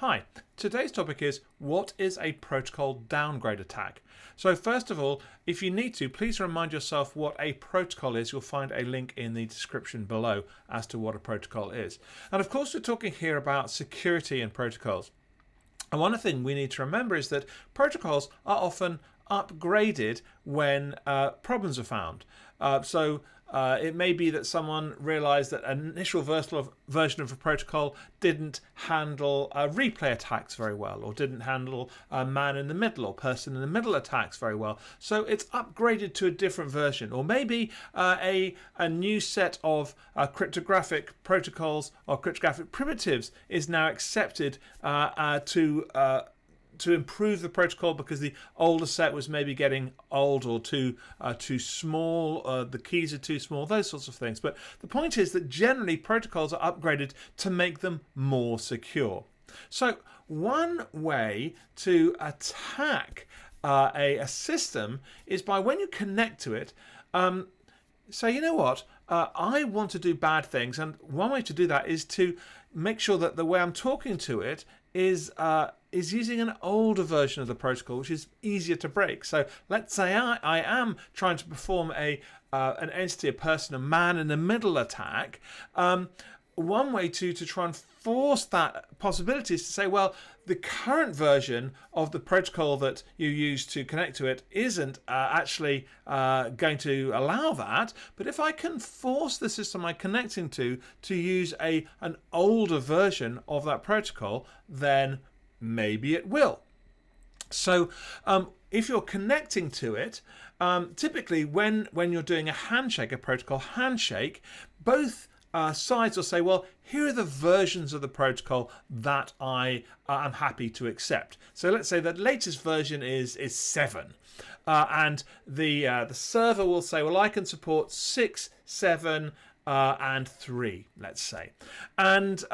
Hi, today's topic is what is a protocol downgrade attack? So first of all, if you need to, please remind yourself what a protocol is. You'll find a link in the description below as to what a protocol is. And of course, we're talking here about security and protocols. And one thing we need to remember is that protocols are often upgraded when problems are found. It may be that someone realized that an initial version of a protocol didn't handle replay attacks very well, or didn't handle man in the middle or person in the middle attacks very well. So it's upgraded to a different version, or maybe a new set of cryptographic protocols or cryptographic primitives is now accepted to improve the protocol because the older set was maybe getting old or too small, the keys are too small, those sorts of things. But the point is that generally protocols are upgraded to make them more secure. So one way to attack a system is by, when you connect to it, say, you know what, I want to do bad things, and one way to do that is to make sure that the way I'm talking to it is using an older version of the protocol, which is easier to break. So let's say I am trying to perform an entity, a person, a man in the middle attack. One way to try and force that possibility is to say, well, the current version of the protocol that you use to connect to it isn't actually going to allow that. But if I can force the system I'm connecting to use an older version of that protocol, then maybe it will. So if you're connecting to it, typically when you're doing a handshake, a protocol handshake, both sides will say, well, here are the versions of the protocol that I am happy to accept. So let's say that latest version is 7. And the server will say, well, I can support 6, 7, and 3, let's say. And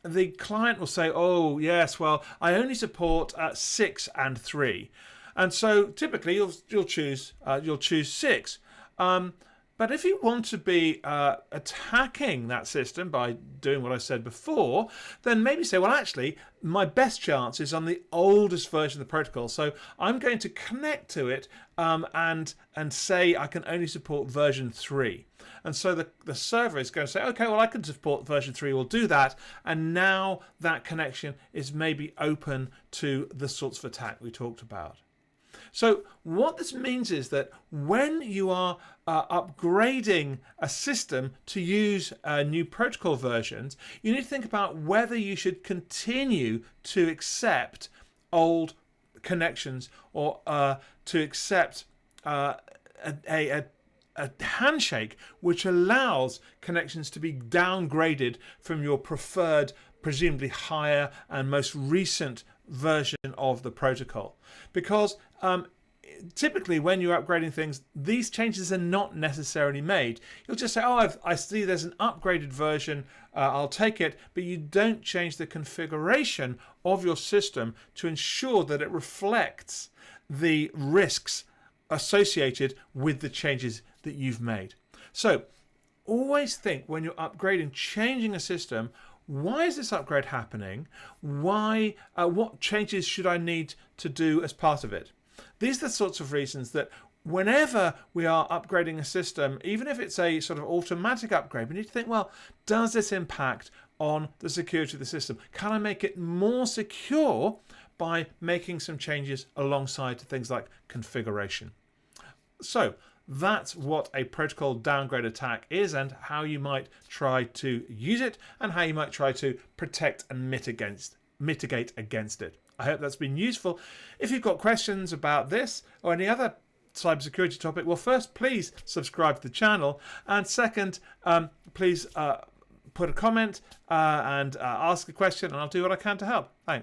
the client will say, oh, yes, well, I only support 6 and 3. And so typically you'll choose 6. But if you want to be attacking that system by doing what I said before, then maybe say, well, actually, my best chance is on the oldest version of the protocol. So I'm going to connect to it and say I can only support version 3. And so the server is going to say, okay, well, I can support version 3, we'll do that. And now that connection is maybe open to the sorts of attack we talked about. So what this means is that when you are upgrading a system to use new protocol versions, you need to think about whether you should continue to accept old connections or to accept a handshake which allows connections to be downgraded from your preferred, presumably higher and most recent version of the protocol. Because typically when you're upgrading things, these changes are not necessarily made. You'll just say, oh, I see there's an upgraded version, I'll take it, but you don't change the configuration of your system to ensure that it reflects the risks associated with the changes that you've made. So always think, when you're upgrading, changing a system, why is this upgrade happening? Why? What changes should I need to do as part of it? These are the sorts of reasons that whenever we are upgrading a system, even if it's a sort of automatic upgrade, we need to think, well, does this impact on the security of the system? Can I make it more secure by making some changes alongside to things like configuration? So that's what a protocol downgrade attack is, and how you might try to use it, and how you might try to protect and mitigate against it. I hope that's been useful. If you've got questions about this or any other cybersecurity topic, well, first, please subscribe to the channel, and second, please put a comment and ask a question, and I'll do what I can to help. Thanks.